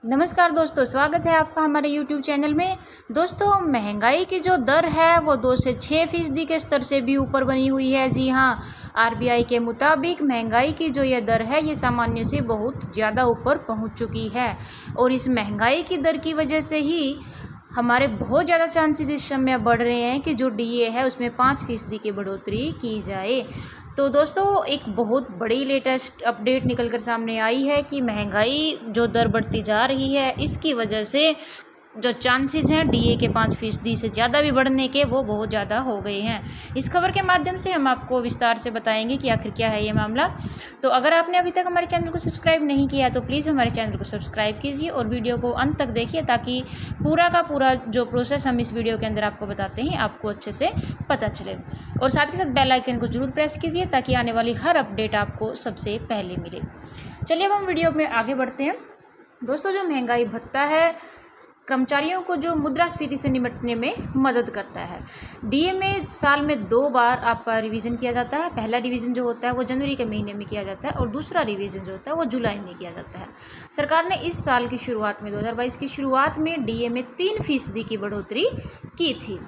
नमस्कार दोस्तों, स्वागत है आपका हमारे YouTube चैनल में। दोस्तों, महंगाई की जो दर है वो 2 से 6% के स्तर से भी ऊपर बनी हुई है। जी हाँ, RBI के मुताबिक महंगाई की जो ये दर है ये सामान्य से बहुत ज़्यादा ऊपर पहुंच चुकी है और इस महंगाई की दर की वजह से ही हमारे बहुत ज़्यादा चांसेस इस समय बढ़ रहे हैं कि जो DA है उसमें 5% की बढ़ोतरी की जाए। तो दोस्तों, एक बहुत बड़ी लेटेस्ट अपडेट निकल कर सामने आई है कि महंगाई जो दर बढ़ती जा रही है इसकी वजह से जो चांसेस हैं DA के 5% से ज़्यादा भी बढ़ने के वो बहुत ज़्यादा हो गए हैं। इस खबर के माध्यम से हम आपको विस्तार से बताएंगे कि आखिर क्या है ये मामला। तो अगर आपने अभी तक हमारे चैनल को सब्सक्राइब नहीं किया तो प्लीज़ हमारे चैनल को सब्सक्राइब कीजिए और वीडियो को अंत तक देखिए ताकि पूरा का पूरा जो प्रोसेस हम इस वीडियो के अंदर आपको बताते हैं आपको अच्छे से पता चले। और साथ ही साथ बेल आइकन को जरूर प्रेस कीजिए ताकि आने वाली हर अपडेट आपको सबसे पहले मिले। चलिए अब हम वीडियो में आगे बढ़ते हैं। दोस्तों, जो महंगाई भत्ता है कर्मचारियों को जो मुद्रास्फीति से निपटने में मदद करता है। DA में साल में 2 बार आपका रिवीजन किया जाता है। पहला रिवीजन जो होता है वो जनवरी के महीने में किया जाता है और दूसरा रिवीजन जो होता है वो जुलाई में किया जाता है। सरकार ने इस साल की शुरुआत में 2022 की शुरुआत में DA में 3% की बढ़ोतरी की थी।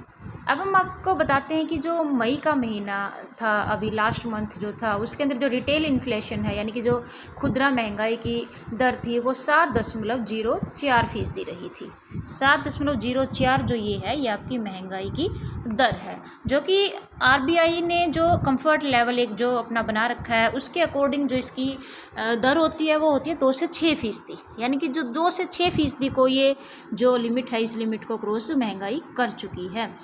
अब हम आपको बताते हैं कि जो मई का महीना था, अभी लास्ट मंथ जो था, उसके अंदर जो रिटेल इन्फ्लेशन है यानी कि जो खुदरा महंगाई की दर थी वो 7.04% रही थी। 7.04 जो ये है ये आपकी महंगाई की दर है, जो कि RBI ने जो कंफर्ट लेवल एक जो अपना बना रखा है उसके अकॉर्डिंग जो इसकी दर होती है वो होती है 2 से 6%। यानी कि जो 2 से 6% को ये जो लिमिट है इस लिमिट को क्रॉस महंगाई कर चुकी है।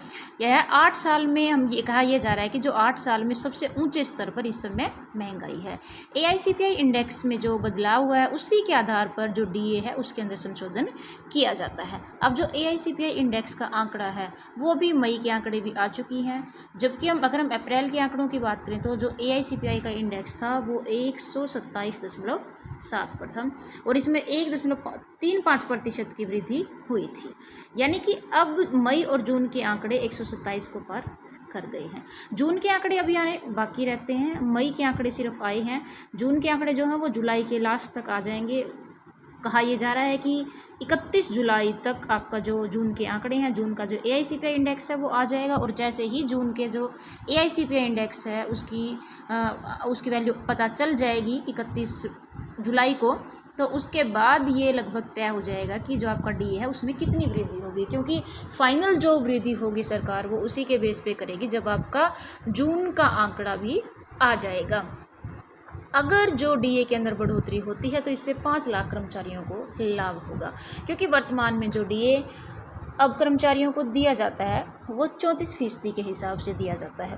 यह 8 साल में हम ये कहा यह जा रहा है कि जो 8 साल में सबसे ऊंचे स्तर पर इस समय महंगाई है। AICPI इंडेक्स में जो बदलाव हुआ है उसी के आधार पर जो DA है उसके अंदर संशोधन किया जाता है। अब जो AICPI इंडेक्स का आंकड़ा है वो भी मई के आंकड़े भी आ चुकी हैं, जबकि अगर हम अप्रैल के आंकड़ों की बात करें तो जो AICPI का इंडेक्स था वो 127.7 पर था और इसमें 1.35% की वृद्धि हुई थी। यानी कि अब मई और जून के आंकड़े 127 को पार कर गए हैं। जून के आंकड़े अभी आने बाकी रहते हैं। मई के आंकड़े सिर्फ आए हैं। जून के आंकड़े जो हैं वो जुलाई के लास्ट तक आ जाएंगे। कहा यह जा रहा है कि 31 जुलाई तक आपका जो जून के आंकड़े हैं, जून का जो AICPI इंडेक्स है वो आ जाएगा और जैसे ही जून के जो AICPI इंडेक्स है उसकी वैल्यू पता चल जाएगी 31 जुलाई को, तो उसके बाद ये लगभग तय हो जाएगा कि जो आपका DA है उसमें कितनी वृद्धि होगी, क्योंकि फाइनल जो वृद्धि होगी सरकार वो उसी के बेस पे करेगी जब आपका जून का आंकड़ा भी आ जाएगा। अगर जो DA के अंदर बढ़ोतरी होती है तो इससे 5 लाख कर्मचारियों को लाभ होगा, क्योंकि वर्तमान में जो DA अब कर्मचारियों को दिया जाता है वो 34% के हिसाब से दिया जाता है।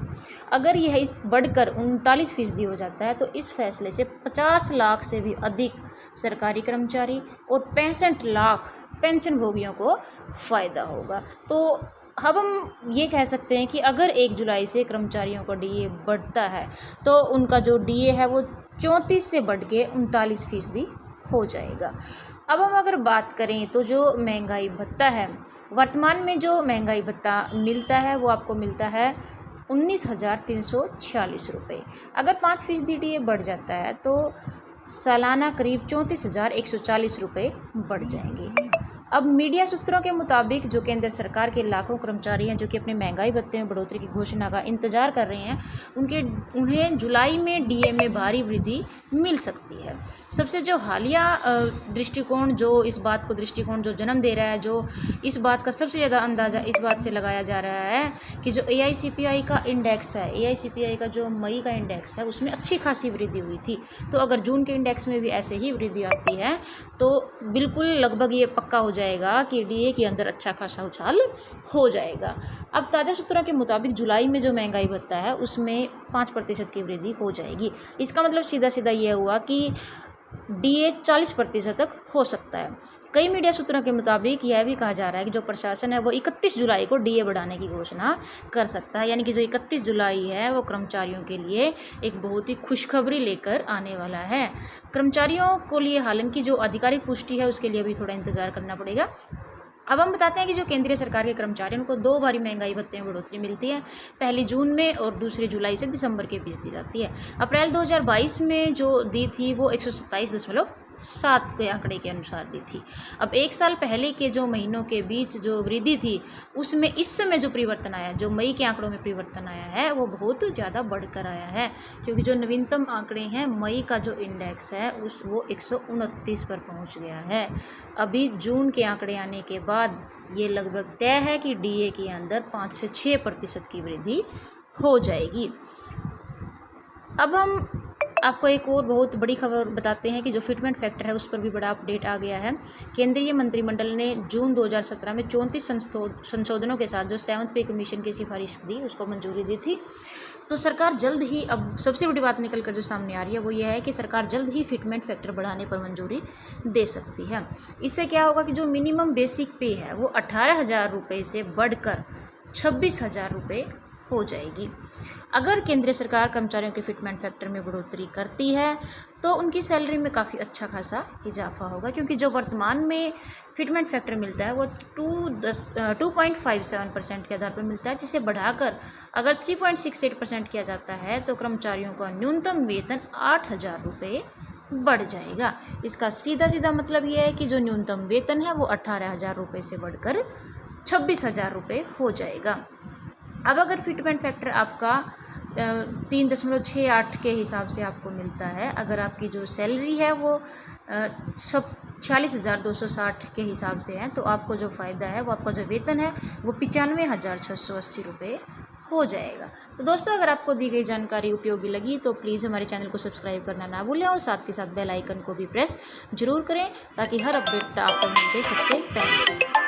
अगर यह इस बढ़कर 39% हो जाता है तो इस फैसले से 50 लाख से भी अधिक सरकारी कर्मचारी और 65 लाख पेंशन भोगियों को फ़ायदा होगा। तो अब हम ये कह सकते हैं कि अगर 1 जुलाई से कर्मचारियों का DA बढ़ता है तो उनका जो DA है वो 34 से बढ़ के 39% हो जाएगा। अब हम अगर बात करें तो जो महंगाई भत्ता है, वर्तमान में जो महंगाई भत्ता मिलता है वो आपको मिलता है 19,346 रुपये। अगर 5% DA बढ़ जाता है तो सालाना करीब 34,140 रुपये बढ़ जाएंगे। अब मीडिया सूत्रों के मुताबिक जो केंद्र सरकार के लाखों कर्मचारी हैं जो कि अपने महंगाई भत्ते में बढ़ोतरी की घोषणा का इंतजार कर रहे हैं, उन्हें जुलाई में DA में भारी वृद्धि मिल सकती है। सबसे जो हालिया दृष्टिकोण जो जन्म दे रहा है, जो इस बात का सबसे ज़्यादा अंदाज़ा इस बात से लगाया जा रहा है कि जो AICPI का इंडेक्स है, AICPI का जो मई का इंडेक्स है उसमें अच्छी खासी वृद्धि हुई थी। तो अगर जून के इंडेक्स में भी ऐसे ही वृद्धि आती है तो बिल्कुल लगभग ये पक्का हो जाएगा कि DA के अंदर अच्छा खासा उछाल हो जाएगा। अब ताज़ा सूत्रों के मुताबिक जुलाई में जो महंगाई भत्ता है उसमें 5% की वृद्धि हो जाएगी। इसका मतलब सीधा सीधा ये हुआ कि DA 40% तक हो सकता है। कई मीडिया सूत्रों के मुताबिक यह भी कहा जा रहा है कि जो प्रशासन है वो 31 जुलाई को DA बढ़ाने की घोषणा कर सकता है। यानी कि जो 31 जुलाई है वो कर्मचारियों के लिए एक बहुत ही खुशखबरी लेकर आने वाला है। कर्मचारियों को लिए हालांकि जो आधिकारिक पुष्टि है उसके लिए भी थोड़ा इंतज़ार करना पड़ेगा। अब हम बताते हैं कि जो केंद्रीय सरकार के कर्मचारियों को 2 बारी महंगाई भत्ते में बढ़ोतरी मिलती है, पहली जून में और दूसरी जुलाई से दिसंबर के बीच दी जाती है। अप्रैल 2022 में जो दी थी वो 127 2007 के आंकड़े के अनुसार दी थी। अब 1 साल पहले के जो महीनों के बीच जो वृद्धि थी उसमें इस समय जो परिवर्तन आया, जो मई के आंकड़ों में परिवर्तन आया है वो बहुत ज़्यादा बढ़कर आया है, क्योंकि जो नवीनतम आंकड़े हैं मई का जो इंडेक्स है वो 129 पर पहुंच गया है। अभी जून के आंकड़े आने के बाद ये लगभग तय है कि डीए के अंदर 5 से 6% की वृद्धि हो जाएगी। अब हम आपको एक और बहुत बड़ी खबर बताते हैं कि जो फिटमेंट फैक्टर है उस पर भी बड़ा अपडेट आ गया है। केंद्रीय मंत्रिमंडल ने जून 2017 में 34 संशोधनों के साथ जो 7th पे कमीशन की सिफारिश दी उसको मंजूरी दी थी। तो सरकार जल्द ही, अब सबसे बड़ी बात निकल कर जो सामने आ रही है वो ये है कि सरकार जल्द ही फिटमेंट फैक्टर बढ़ाने पर मंजूरी दे सकती है। इससे क्या होगा कि जो मिनिमम बेसिक पे है वो 18,000 रुपये से बढ़कर 26,000 रुपये हो जाएगी। अगर केंद्र सरकार कर्मचारियों के फिटमेंट फैक्टर में बढ़ोतरी करती है तो उनकी सैलरी में काफ़ी अच्छा खासा इजाफा होगा, क्योंकि जो वर्तमान में फिटमेंट फैक्टर मिलता है वो 2.57% के आधार पर मिलता है, जिसे बढ़ाकर अगर 3.68% किया जाता है तो कर्मचारियों का न्यूनतम वेतन 8,000 रुपये बढ़ जाएगा। इसका सीधा सीधा मतलब ये है कि जो न्यूनतम वेतन है वो 18,000 रुपये से बढ़कर 26,000 रुपये हो जाएगा। अब अगर फिटमेंट फैक्टर आपका 3.68 के हिसाब से आपको मिलता है, अगर आपकी जो सैलरी है वो 46,260 के हिसाब से है, तो आपको जो फ़ायदा है वो आपका जो वेतन है वो 95,680 रुपये हो जाएगा। तो दोस्तों, अगर आपको दी गई जानकारी उपयोगी लगी तो प्लीज़ हमारे चैनल को सब्सक्राइब करना ना भूलें और साथ के साथ बेल आइकन को भी प्रेस जरूर करें ताकि हर अपडेट आपको मिलते सबसे पहले।